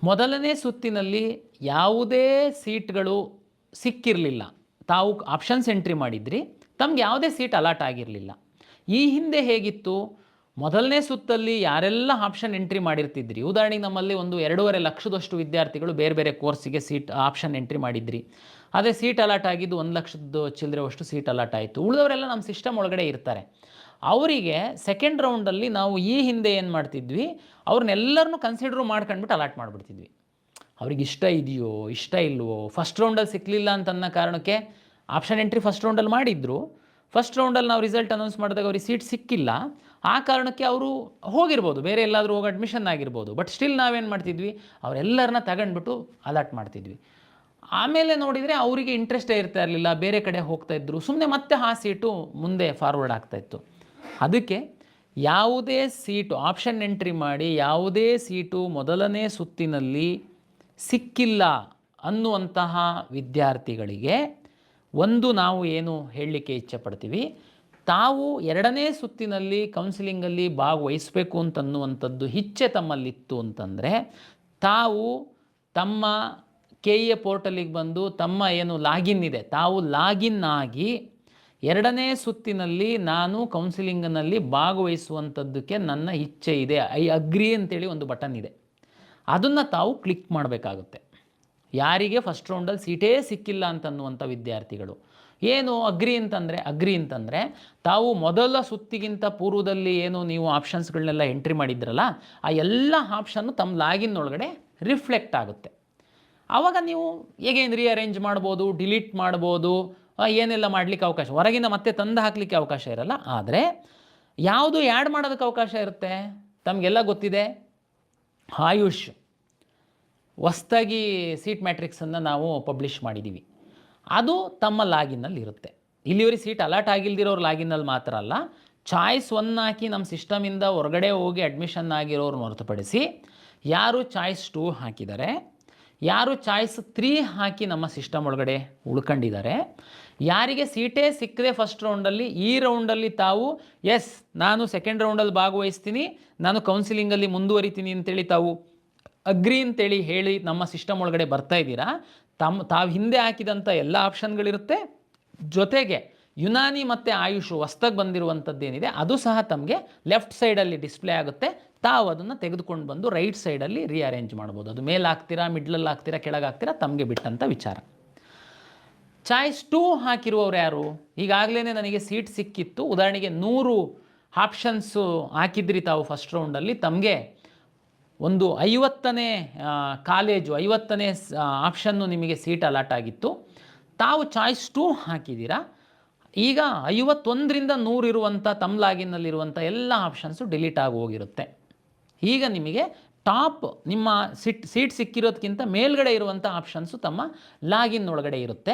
ಮೊದಲನೇ ಸುತ್ತಿನಲ್ಲಿ ಯಾವುದೇ ಸೀಟ್ಗಳು ಸಿಕ್ಕಿರಲಿಲ್ಲ. ತಾವು ಆಪ್ಷನ್ಸ್ ಎಂಟ್ರಿ ಮಾಡಿದ್ರಿ, ತಮ್ಗೆ ಯಾವುದೇ ಸೀಟ್ ಅಲಾಟ್ ಆಗಿರಲಿಲ್ಲ. ಈ ಹಿಂದೆ ಹೇಗಿತ್ತು, ಮೊದಲನೇ ಸುತ್ತಲ್ಲಿ ಯಾರೆಲ್ಲ ಆಪ್ಷನ್ ಎಂಟ್ರಿ ಮಾಡಿರ್ತಿದ್ರಿ, ಉದಾಹರಣೆಗೆ ನಮ್ಮಲ್ಲಿ ಒಂದು 2.5 ಲಕ್ಷದಷ್ಟು ವಿದ್ಯಾರ್ಥಿಗಳು ಬೇರೆ ಬೇರೆ ಕೋರ್ಸಿಗೆ ಆಪ್ಷನ್ ಎಂಟ್ರಿ ಮಾಡಿದ್ರಿ. ಅದೇ ಸೀಟ್ ಅಲಾಟ್ ಆಗಿದ್ದು 1 ಲಕ್ಷದ ಚಿಲ್ಲರೆವಷ್ಟು ಸೀಟ್ ಅಲಾಟ್ ಆಯಿತು. ಉಳಿದವರೆಲ್ಲ ನಮ್ಮ ಸಿಸ್ಟಮ್ ಒಳಗಡೆ ಇರ್ತಾರೆ. ಅವರಿಗೆ ಸೆಕೆಂಡ್ ರೌಂಡಲ್ಲಿ ನಾವು ಈ ಹಿಂದೆ ಏನು ಮಾಡ್ತಿದ್ವಿ, ಅವ್ರನ್ನೆಲ್ಲರನ್ನೂ ಕನ್ಸಿಡರ್ ಮಾಡ್ಕೊಂಡ್ಬಿಟ್ಟು ಅಲಾಟ್ ಮಾಡಿಬಿಡ್ತಿದ್ವಿ. ಅವ್ರಿಗೆ ಇಷ್ಟ ಇದೆಯೋ ಇಷ್ಟ ಇಲ್ವೋ, ಫಸ್ಟ್ ರೌಂಡಲ್ಲಿ ಸಿಕ್ಕಲಿಲ್ಲ ಅಂತನ್ನ ಕಾರಣಕ್ಕೆ ಆಪ್ಷನ್ ಎಂಟ್ರಿ ಫಸ್ಟ್ ರೌಂಡಲ್ಲಿ ಮಾಡಿದ್ರು. ಫಸ್ಟ್ ರೌಂಡಲ್ಲಿ ನಾವು ರಿಸಲ್ಟ್ ಅನೌನ್ಸ್ ಮಾಡಿದಾಗ ಅವ್ರಿಗೆ ಸೀಟ್ ಸಿಕ್ಕಿಲ್ಲ, ಆ ಕಾರಣಕ್ಕೆ ಅವರು ಹೋಗಿರ್ಬೋದು, ಬೇರೆ ಎಲ್ಲಾದರೂ ಹೋಗಿ ಅಡ್ಮಿಷನ್ ಆಗಿರ್ಬೋದು. ಬಟ್ ಸ್ಟಿಲ್ ನಾವೇನು ಮಾಡ್ತಿದ್ವಿ, ಅವರೆಲ್ಲರನ್ನ ತಗೊಂಡ್ಬಿಟ್ಟು ಅಲಾಟ್ ಮಾಡ್ತಿದ್ವಿ. ಆಮೇಲೆ ನೋಡಿದರೆ ಅವರಿಗೆ ಇಂಟ್ರೆಸ್ಟೇ ಇರ್ತಾ ಇರಲಿಲ್ಲ, ಬೇರೆ ಕಡೆ ಹೋಗ್ತಾಯಿದ್ರು, ಸುಮ್ಮನೆ ಮತ್ತೆ ಆ ಸೀಟು ಮುಂದೆ ಫಾರ್ವರ್ಡ್ ಆಗ್ತಾಯಿತ್ತು. ಅದಕ್ಕೆ ಯಾವುದೇ ಸೀಟು ಆಪ್ಷನ್ ಎಂಟ್ರಿ ಮಾಡಿ ಯಾವುದೇ ಸೀಟು ಮೊದಲನೇ ಸುತ್ತಿನಲ್ಲಿ ಸಿಕ್ಕಿಲ್ಲ ಅನ್ನುವಂತಹ ವಿದ್ಯಾರ್ಥಿಗಳಿಗೆ ಒಂದು ನಾವು ಏನು ಹೇಳಲಿಕ್ಕೆ ಇಚ್ಛೆಪಡ್ತೀವಿ, ತಾವು ಎರಡನೇ ಸುತ್ತಿನಲ್ಲಿ ಕೌನ್ಸಿಲಿಂಗಲ್ಲಿ ಭಾಗವಹಿಸಬೇಕು ಅಂತನ್ನುವಂಥದ್ದು ಇಚ್ಛೆ ತಮ್ಮಲ್ಲಿತ್ತು ಅಂತಂದರೆ, ತಾವು ತಮ್ಮ KEA ಪೋರ್ಟಲಿಗೆ ಬಂದು ತಮ್ಮ ಏನು ಲಾಗಿನ್ ಇದೆ, ತಾವು ಲಾಗಿನ್ ಆಗಿ ಎರಡನೇ ಸುತ್ತಿನಲ್ಲಿ ನಾನು ಕೌನ್ಸಿಲಿಂಗ್ನಲ್ಲಿ ಭಾಗವಹಿಸುವಂಥದ್ದಕ್ಕೆ ನನ್ನ ಇಚ್ಛೆ ಇದೆ, ಐ ಅಗ್ರಿ ಅಂತೇಳಿ ಒಂದು ಬಟನ್ ಇದೆ, ಅದನ್ನು ತಾವು ಕ್ಲಿಕ್ ಮಾಡಬೇಕಾಗುತ್ತೆ. ಯಾರಿಗೆ ಫಸ್ಟ್ ರೌಂಡಲ್ಲಿ ಸೀಟೇ ಸಿಕ್ಕಿಲ್ಲ ಅಂತನ್ನುವಂಥ ವಿದ್ಯಾರ್ಥಿಗಳು ಏನು ಅಗ್ರಿ ಅಂತಂದರೆ ತಾವು ಮೊದಲ ಸುತ್ತಿಗಿಂತ ಪೂರ್ವದಲ್ಲಿ ಏನು ನೀವು ಆಪ್ಷನ್ಸ್ಗಳನ್ನೆಲ್ಲ ಎಂಟ್ರಿ ಮಾಡಿದ್ರಲ್ಲ, ಆ ಎಲ್ಲ ಆಪ್ಷನ್ನು ತಮ್ಮ ಲಾಗಿನ್ ಒಳಗಡೆ ರಿಫ್ಲೆಕ್ಟ್ ಆಗುತ್ತೆ. ಆವಾಗ ನೀವು ಹೇಗೇನು ರೀಅರೇಂಜ್ ಮಾಡ್ಬೋದು, ಡಿಲೀಟ್ ಮಾಡ್ಬೋದು, ಏನೆಲ್ಲ ಮಾಡಲಿಕ್ಕೆ ಅವಕಾಶ, ಹೊರಗಿಂದ ಮತ್ತೆ ತಂದು ಹಾಕಲಿಕ್ಕೆ ಅವಕಾಶ ಇರಲ್ಲ. ಆದರೆ ಯಾವುದು ಆ್ಯಡ್ ಮಾಡೋದಕ್ಕೆ ಅವಕಾಶ ಇರುತ್ತೆ, ತಮಗೆಲ್ಲ ಗೊತ್ತಿದೆ, ಆಯುಷ್ ಹೊಸ್ದಾಗಿ ಸೀಟ್ ಮ್ಯಾಟ್ರಿಕ್ಸನ್ನು ನಾವು ಪಬ್ಲಿಷ್ ಮಾಡಿದ್ದೀವಿ, ಅದು ತಮ್ಮ ಲಾಗಿನ್ನಲ್ಲಿ ಇರುತ್ತೆ. ಇಲ್ಲಿವರೆಗೆ ಸೀಟ್ ಅಲಾಟ್ ಆಗಿಲ್ದಿರೋರು ಲಾಗಿನ್ನಲ್ಲಿ ಮಾತ್ರ ಅಲ್ಲ, ಚಾಯ್ಸ್ 1 ಹಾಕಿ ನಮ್ಮ ಸಿಸ್ಟಮಿಂದ ಹೊರಗಡೆ ಹೋಗಿ ಅಡ್ಮಿಷನ್ ಆಗಿರೋರು ಹೊರತುಪಡಿಸಿ ಯಾರು ಚಾಯ್ಸ್ 2 ಹಾಕಿದ್ದಾರೆ, ಯಾರು ಚಾಯ್ಸ್ 3 ಹಾಕಿ ನಮ್ಮ ಸಿಸ್ಟಮ್ ಒಳಗಡೆ ಉಳ್ಕೊಂಡಿದ್ದಾರೆ, ಯಾರಿಗೆ ಸೀಟೇ ಸಿಕ್ಕದೆ ಫಸ್ಟ್ ರೌಂಡಲ್ಲಿ ಈ ರೌಂಡಲ್ಲಿ ತಾವು ನಾನು ಸೆಕೆಂಡ್ ರೌಂಡಲ್ಲಿ ಭಾಗವಹಿಸ್ತೀನಿ, ನಾನು ಕೌನ್ಸಿಲಿಂಗಲ್ಲಿ ಮುಂದುವರಿತೀನಿ ಅಂತೇಳಿ ತಾವು ಅಗ್ರಿ ಅಂತೇಳಿ ಹೇಳಿ ನಮ್ಮ ಸಿಸ್ಟಮ್ ಒಳಗಡೆ ಬರ್ತಾ ಇದ್ದೀರಾ, ತಾವು ಹಿಂದೆ ಹಾಕಿದಂಥ ಎಲ್ಲ ಆಪ್ಷನ್ಗಳಿರುತ್ತೆ, ಜೊತೆಗೆ ಯುನಾನಿ ಮತ್ತು ಆಯುಷ್ ಹೊಸ್ದಾಗಿ ಬಂದಿರುವಂಥದ್ದೇನಿದೆ ಅದು ಸಹ ತಮಗೆ ಲೆಫ್ಟ್ ಸೈಡಲ್ಲಿ ಡಿಸ್ಪ್ಲೇ ಆಗುತ್ತೆ. ತಾವು ಅದನ್ನು ತೆಗೆದುಕೊಂಡು ಬಂದು ರೈಟ್ ಸೈಡಲ್ಲಿ ರೀಅರೇಂಜ್ ಮಾಡ್ಬೋದು. ಅದು ಮೇಲೆ ಹಾಕ್ತೀರಾ, ಮಿಡ್ಲಲ್ಲಿ ಹಾಕ್ತೀರಾ, ಕೆಳಗೆ ಹಾಕ್ತೀರಾ, ತಮಗೆ ಬಿಟ್ಟಂಥ ವಿಚಾರ. ಚಾಯ್ಸ್ 2 ಹಾಕಿರುವವರು ಯಾರು, ಈಗಾಗಲೇ ನನಗೆ ಸೀಟ್ ಸಿಕ್ಕಿತ್ತು, ಉದಾಹರಣೆಗೆ 100 ಆಪ್ಷನ್ಸು ಹಾಕಿದ್ರಿ ತಾವು ಫಸ್ಟ್ ರೌಂಡಲ್ಲಿ, ತಮಗೆ ಒಂದು 50ನೇ ಕಾಲೇಜು 50ನೇ ಆಪ್ಷನ್ನು ನಿಮಗೆ ಸೀಟ್ ಅಲಾಟ್ ಆಗಿತ್ತು, ತಾವು ಚಾಯ್ಸ್ 2 ಹಾಕಿದ್ದೀರಾ. ಈಗ 51ರಿಂದ 100 ಇರುವಂಥ ತಮ್ಮ ಲಾಗಿನ್ನಲ್ಲಿರುವಂಥ ಎಲ್ಲ ಆಪ್ಷನ್ಸು ಡಿಲೀಟ್ ಆಗಿ ಹೋಗಿರುತ್ತೆ. ಈಗ ನಿಮಗೆ ಟಾಪ್ ನಿಮ್ಮ ಸೀಟ್ ಸಿಕ್ಕಿರೋದಕ್ಕಿಂತ ಮೇಲ್ಗಡೆ ಇರುವಂಥ ಆಪ್ಷನ್ಸು ತಮ್ಮ ಲಾಗಿನ್ ಒಳಗಡೆ ಇರುತ್ತೆ.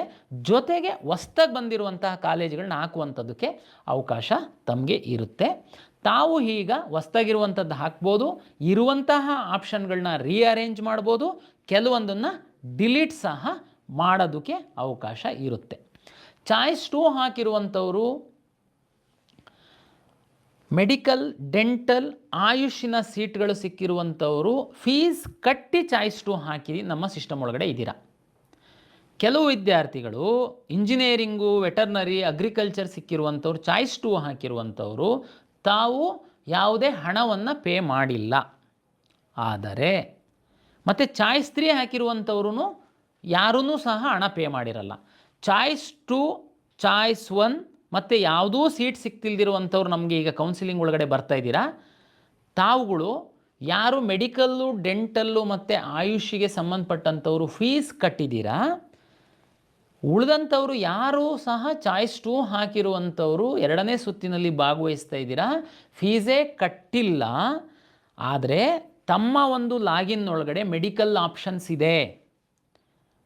ಜೊತೆಗೆ ಹೊಸ್ದಾಗಿ ಬಂದಿರುವಂತಹ ಕಾಲೇಜುಗಳನ್ನ ಹಾಕುವಂಥದ್ದಕ್ಕೆ ಅವಕಾಶ ತಮಗೆ ಇರುತ್ತೆ. ತಾವು ಈಗ ಹೊಸ್ದಾಗಿರುವಂಥದ್ದು ಹಾಕ್ಬೋದು, ಇರುವಂತಹ ಆಪ್ಷನ್ಗಳನ್ನ ರೀಅರೇಂಜ್ ಮಾಡ್ಬೋದು, ಕೆಲವೊಂದನ್ನು ಡಿಲೀಟ್ ಸಹ ಮಾಡೋದಕ್ಕೆ ಅವಕಾಶ ಇರುತ್ತೆ. ಚಾಯ್ಸ್ 2 ಹಾಕಿರುವಂಥವರು ಮೆಡಿಕಲ್, ಡೆಂಟಲ್, ಆಯುಷಿನ ಸೀಟ್ಗಳು ಸಿಕ್ಕಿರುವಂಥವರು ಫೀಸ್ ಕಟ್ಟಿ ಚಾಯ್ಸ್ 2 ಹಾಕಿ ನಮ್ಮ ಸಿಸ್ಟಮ್ ಒಳಗಡೆ ಇದ್ದೀರಾ. ಕೆಲವು ವಿದ್ಯಾರ್ಥಿಗಳು ಇಂಜಿನಿಯರಿಂಗು, ವೆಟರ್ನರಿ, ಅಗ್ರಿಕಲ್ಚರ್ ಸಿಕ್ಕಿರುವಂಥವ್ರು ಚಾಯ್ಸ್ 2 ಹಾಕಿರುವಂಥವರು ತಾವು ಯಾವುದೇ ಹಣವನ್ನು ಪೇ ಮಾಡಿಲ್ಲ. ಆದರೆ ಮತ್ತು ಚಾಯ್ಸ್ 3 ಹಾಕಿರುವಂಥವ್ರು ಯಾರೂ ಸಹ ಹಣ ಪೇ ಮಾಡಿರಲ್ಲ. ಚಾಯ್ಸ್ 2, ಚಾಯ್ಸ್ 1 ಮತ್ತು ಯಾವುದೂ ಸೀಟ್ ಸಿಕ್ತಿಲ್ದಿರುವಂಥವ್ರು ನಮಗೆ ಈಗ ಕೌನ್ಸಿಲಿಂಗ್ ಒಳಗಡೆ ಬರ್ತಾಯಿದ್ದೀರಾ, ತಾವುಗಳು ಯಾರು ಮೆಡಿಕಲ್ಲು, ಡೆಂಟಲ್ಲು ಮತ್ತು ಆಯುಷಿಗೆ ಸಂಬಂಧಪಟ್ಟಂಥವರು ಫೀಸ್ ಕಟ್ಟಿದ್ದೀರಾ, ಉಳಿದಂಥವರು ಯಾರೂ ಸಹ ಚಾಯ್ಸ್ 2 ಹಾಕಿರುವಂಥವರು ಎರಡನೇ ಸುತ್ತಿನಲ್ಲಿ ಭಾಗವಹಿಸ್ತಾ ಇದ್ದೀರಾ, ಫೀಸೇ ಕಟ್ಟಿಲ್ಲ. ಆದರೆ ತಮ್ಮ ಒಂದು ಲಾಗಿನ್ ಒಳಗಡೆ ಮೆಡಿಕಲ್ ಆಪ್ಷನ್ಸ್ ಇದೆ,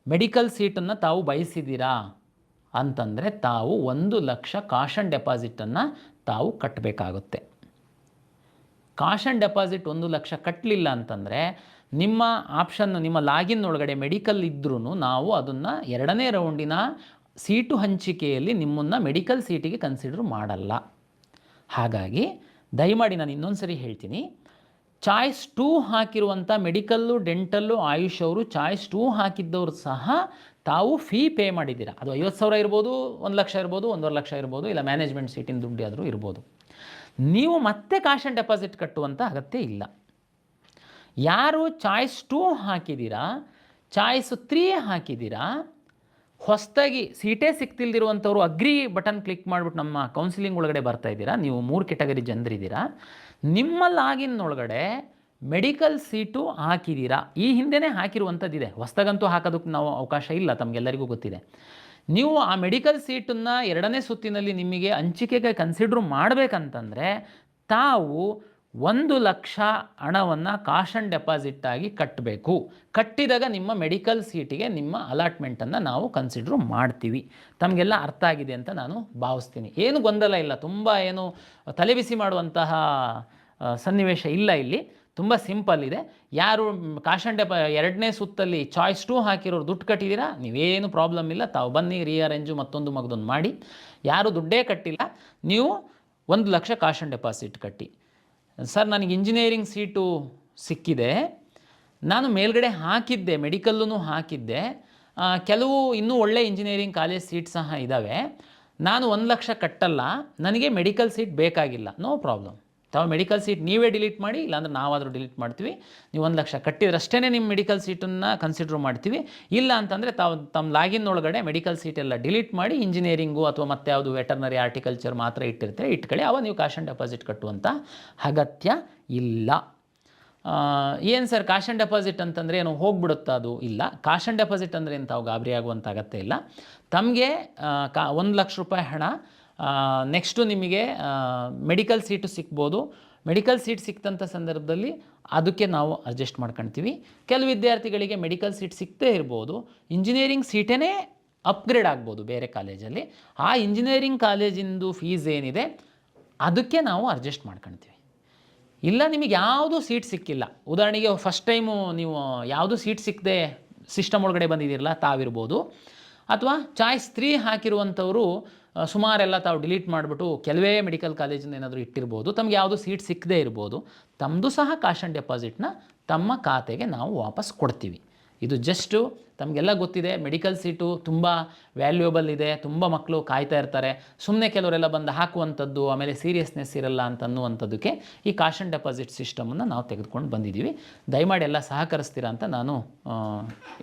ಮೆಡಿಕಲ್ ಸೀಟನ್ನು ತಾವು ಬಯಸಿದ್ದೀರಾ ಅಂತಂದರೆ ತಾವು 1 ಲಕ್ಷ ಕಾಷನ್ ಡೆಪಾಸಿಟನ್ನು ತಾವು ಕಟ್ಟಬೇಕಾಗುತ್ತೆ. ಕಾಷನ್ ಡೆಪಾಸಿಟ್ 1 ಲಕ್ಷ ಕಟ್ಟಲಿಲ್ಲ ಅಂತಂದರೆ ನಿಮ್ಮ ಆಪ್ಷನ್, ನಿಮ್ಮ ಲಾಗಿನ್ ಒಳಗಡೆ ಮೆಡಿಕಲ್ ಇದ್ರೂ ನಾವು ಅದನ್ನು ಎರಡನೇ ರೌಂಡಿನ ಸೀಟು ಹಂಚಿಕೆಯಲ್ಲಿ ನಿಮ್ಮನ್ನು ಮೆಡಿಕಲ್ ಸೀಟಿಗೆ ಕನ್ಸಿಡರ್ ಮಾಡಲ್ಲ. ಹಾಗಾಗಿ ದಯಮಾಡಿ ನಾನು ಇನ್ನೊಂದು ಸರಿ ಹೇಳ್ತೀನಿ, ಚಾಯ್ಸ್ 2 ಹಾಕಿರುವಂಥ ಮೆಡಿಕಲ್ಲು, ಡೆಂಟಲ್ಲು, ಆಯುಷ್ ಅವರು ಚಾಯ್ಸ್ 2 ಹಾಕಿದ್ದವರು ಸಹ ತಾವು ಫೀ ಪೇ ಮಾಡಿದ್ದೀರಾ. ಅದು 50,000 ಇರ್ಬೋದು, 1,00,000 ಇರ್ಬೋದು, 1,50,000 ಇರ್ಬೋದು, ಇಲ್ಲ ಮ್ಯಾನೇಜ್ಮೆಂಟ್ ಸೀಟಿನ ದುಡ್ಡು ಆದರೂ ಇರ್ಬೋದು. ನೀವು ಮತ್ತೆ ಕಾಶ್ ಆ್ಯಂಡ್ ಡೆಪಾಸಿಟ್ ಕಟ್ಟುವಂಥ ಅಗತ್ಯ ಇಲ್ಲ. ಯಾರು ಚಾಯ್ಸ್ 2 ಹಾಕಿದ್ದೀರಾ, ಚಾಯ್ಸ್ 3 ಹಾಕಿದ್ದೀರಾ, ಹೊಸದಾಗಿ ಸೀಟೇ ಸಿಗ್ತಿಲ್ದಿರುವಂಥವ್ರು ಅಗ್ರಿ ಬಟನ್ ಕ್ಲಿಕ್ ಮಾಡಿಬಿಟ್ಟು ನಮ್ಮ ಕೌನ್ಸಿಲಿಂಗ್ ಒಳಗಡೆ ಬರ್ತಾ ಇದ್ದೀರಾ, ನೀವು 3 ಕೆಟಗರಿ ಜನರಿದ್ದೀರಾ. ನಿಮ್ಮ ಲಾಗಿನ್ ಒಳಗಡೆ ಮೆಡಿಕಲ್ ಸೀಟು ಹಾಕಿದ್ದೀರಾ, ಈ ಹಿಂದೆನೇ ಹಾಕಿರುವಂಥದ್ದಿದೆ, ಹೊಸದಾಗಂತೂ ಹಾಕೋದಕ್ಕೆ ನಾವು ಅವಕಾಶ ಇಲ್ಲ, ತಮಗೆಲ್ಲರಿಗೂ ಗೊತ್ತಿದೆ. ನೀವು ಆ ಮೆಡಿಕಲ್ ಸೀಟನ್ನು 2ನೇ ಸುತ್ತಿನಲ್ಲಿ ನಿಮಗೆ ಹಂಚಿಕೆಗೆ ಕನ್ಸಿಡ್ರ್ ಮಾಡಬೇಕಂತಂದರೆ ತಾವು 1,00,000 ಹಣವನ್ನು ಕಾಶ್ ಆ್ಯಂಡ್ ಡೆಪಾಸಿಟ್ ಆಗಿ ಕಟ್ಟಬೇಕು. ಕಟ್ಟಿದಾಗ ನಿಮ್ಮ ಮೆಡಿಕಲ್ ಸೀಟಿಗೆ ನಿಮ್ಮ ಅಲಾಟ್ಮೆಂಟನ್ನು ನಾವು ಕನ್ಸಿಡ್ರ್ ಮಾಡ್ತೀವಿ. ತಮಗೆಲ್ಲ ಅರ್ಥ ಆಗಿದೆ ಅಂತ ನಾನು ಭಾವಿಸ್ತೀನಿ. ಏನು ಗೊಂದಲ ಇಲ್ಲ, ತುಂಬ ಏನು ತಲೆಬಿಸಿ ಮಾಡುವಂತಹ ಸನ್ನಿವೇಶ ಇಲ್ಲ ಇಲ್ಲಿ. ತುಂಬ ಸಿಂಪಲ್ ಇದೆ. ಯಾರು ಕಾಶ್ ಆ್ಯಂಡ್ 2ನೇ ಸುತ್ತಲ್ಲಿ ಚಾಯ್ಸ್ 2 ಹಾಕಿರೋರು ದುಡ್ಡು ಕಟ್ಟಿದ್ದೀರಾ, ನೀವೇನು ಪ್ರಾಬ್ಲಮ್ ಇಲ್ಲ, ತಾವು ಬನ್ನಿ ರೀಅರೇಂಜು ಮತ್ತೊಂದು ಮಗದೊಂದು ಮಾಡಿ. ಯಾರು ದುಡ್ಡೇ ಕಟ್ಟಿಲ್ಲ, ನೀವು 1,00,000 ಕಾಶ್ ಆ್ಯಂಡ್ ಡೆಪಾಸಿಟ್ ಕಟ್ಟಿ. ಸರ್ ನನಗೆ ಇಂಜಿನಿಯರಿಂಗ್ ಸೀಟು ಸಿಕ್ಕಿದೆ, ನಾನು ಮೇಲ್ಗಡೆ ಹಾಕಿದ್ದೆ, ಮೆಡಿಕಲ್ಲೂ ಹಾಕಿದ್ದೆ, ಕೆಲವು ಇನ್ನೂ ಒಳ್ಳೆ ಇಂಜಿನಿಯರಿಂಗ್ ಕಾಲೇಜ್ ಸೀಟ್ ಸಹ ಇದ್ದಾವೆ, ನಾನು 1,00,000 ಕಟ್ಟಲ್ಲ, ನನಗೆ ಮೆಡಿಕಲ್ ಸೀಟ್ ಬೇಕಾಗಿಲ್ಲ. ನೋ ಪ್ರಾಬ್ಲಮ್, ತಾವು ಮೆಡಿಕಲ್ ಸೀಟ್ ನೀವೇ ಡಿಲೀಟ್ ಮಾಡಿ, ಇಲ್ಲಾಂದ್ರೆ ನಾವಾದರೂ ಡಿಲೀಟ್ ಮಾಡ್ತೀವಿ. ನೀವು 1,00,000 ಕಟ್ಟಿದ್ರಷ್ಟೇ ನಿಮ್ಮ ಮೆಡಿಕಲ್ ಸೀಟನ್ನು ಕನ್ಸಿಡ್ರ್ ಮಾಡ್ತೀವಿ. ಇಲ್ಲ ಅಂತಂದರೆ ತಾವು ತಮ್ಮ ಲಾಗಿನ್ ಒಳಗಡೆ ಮೆಡಿಕಲ್ ಸೀಟೆಲ್ಲ ಡಿಲೀಟ್ ಮಾಡಿ ಇಂಜಿನಿಯರಿಂಗು ಅಥವಾ ಮತ್ತೆ ಯಾವುದು ವೆಟರ್ನರಿ, ಆರ್ಟಿಕಲ್ಚರ್ ಮಾತ್ರ ಇಟ್ಟಿರ್ತೀರಿ, ಇಟ್ಕೊಳ್ಳಿ. ಅವಾಗ ನೀವು ಕಾಶ್ ಆ್ಯಂಡ್ ಡೆಪಾಸಿಟ್ ಕಟ್ಟುವಂಥ ಅಗತ್ಯ ಇಲ್ಲ. ಏನು ಸರ್ ಕಾಶ್ ಆ್ಯಂಡ್ ಡೆಪಾಸಿಟ್ ಅಂತಂದರೆ ಏನು ಹೋಗ್ಬಿಡುತ್ತಾ? ಅದು ಇಲ್ಲ. ಕಾಶ್ ಆ್ಯಂಡ್ ಡೆಪಾಸಿಟ್ ಅಂದರೆ ಏನು ತಾವು ಗಾಬರಿ ಆಗುವಂಥ ಅಗತ್ಯ ಇಲ್ಲ. ತಮಗೆ 1,00,000 ರೂಪಾಯಿ ಹಣ, ನೆಕ್ಸ್ಟು ನಿಮಗೆ ಮೆಡಿಕಲ್ ಸೀಟು ಸಿಗ್ಬೋದು. ಮೆಡಿಕಲ್ ಸೀಟ್ ಸಿಕ್ತಂಥ ಸಂದರ್ಭದಲ್ಲಿ ಅದಕ್ಕೆ ನಾವು ಅಡ್ಜಸ್ಟ್ ಮಾಡ್ಕೊಳ್ತೀವಿ. ಕೆಲವು ವಿದ್ಯಾರ್ಥಿಗಳಿಗೆ ಮೆಡಿಕಲ್ ಸೀಟ್ ಸಿಗ್ತೇ ಇರ್ಬೋದು, ಇಂಜಿನಿಯರಿಂಗ್ ಸೀಟೇ ಅಪ್ಗ್ರೇಡ್ ಆಗ್ಬೋದು ಬೇರೆ ಕಾಲೇಜಲ್ಲಿ. ಆ ಇಂಜಿನಿಯರಿಂಗ್ ಕಾಲೇಜಿಂದು ಫೀಸ್ ಏನಿದೆ ಅದಕ್ಕೆ ನಾವು ಅಡ್ಜಸ್ಟ್ ಮಾಡ್ಕೊಳ್ತೀವಿ. ಇಲ್ಲ ನಿಮಗೆ ಯಾವುದೂ ಸೀಟ್ ಸಿಕ್ಕಿಲ್ಲ, ಉದಾಹರಣೆಗೆ ಫಸ್ಟ್ ಟೈಮು ನೀವು ಯಾವುದೂ ಸೀಟ್ ಸಿಕ್ಕದೆ ಸಿಸ್ಟಮ್ ಒಳಗಡೆ ಬಂದಿದ್ದೀರಲ್ಲ ತಾವಿರ್ಬೋದು, ಅಥವಾ ಚಾಯ್ಸ್ 3 ಹಾಕಿರುವಂಥವರು ಸುಮಾರೆಲ್ಲ ತಾವು ಡಿಲೀಟ್ ಮಾಡಿಬಿಟ್ಟು ಕೆಲವೇ ಮೆಡಿಕಲ್ ಕಾಲೇಜಿಂದ ಏನಾದರೂ ಇಟ್ಟಿರ್ಬೋದು, ತಮಗೆ ಯಾವುದೂ ಸೀಟ್ ಸಿಕ್ಕದೇ ಇರ್ಬೋದು, ತಮ್ಮದು ಸಹ ಕಾಶ್ ಆ್ಯಂಡ್ ಡೆಪಾಸಿಟ್ನ ತಮ್ಮ ಖಾತೆಗೆ ನಾವು ವಾಪಸ್ ಕೊಡ್ತೀವಿ. ಇದು ಜಸ್ಟು ತಮಗೆಲ್ಲ ಗೊತ್ತಿದೆ, ಮೆಡಿಕಲ್ ಸೀಟು ತುಂಬ ವ್ಯಾಲ್ಯೂಯಬಲ್ ಇದೆ, ತುಂಬ ಮಕ್ಕಳು ಕಾಯ್ತಾ ಇರ್ತಾರೆ. ಸುಮ್ಮನೆ ಕೆಲವರೆಲ್ಲ ಬಂದು ಹಾಕುವಂಥದ್ದು, ಆಮೇಲೆ ಸೀರಿಯಸ್ನೆಸ್ ಇರಲ್ಲ ಅಂತನ್ನುವಂಥದ್ದಕ್ಕೆ ಈ ಕಾಶ್ ಆ್ಯಂಡ್ ಡೆಪಾಸಿಟ್ ಸಿಸ್ಟಮನ್ನು ನಾವು ತೆಗೆದುಕೊಂಡು ಬಂದಿದ್ದೀವಿ. ದಯಮಾಡಿ ಎಲ್ಲ ಸಹಕರಿಸ್ತೀರಾ ಅಂತ ನಾನು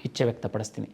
ಇಚ್ಛೆ ವ್ಯಕ್ತಪಡಿಸ್ತೀನಿ.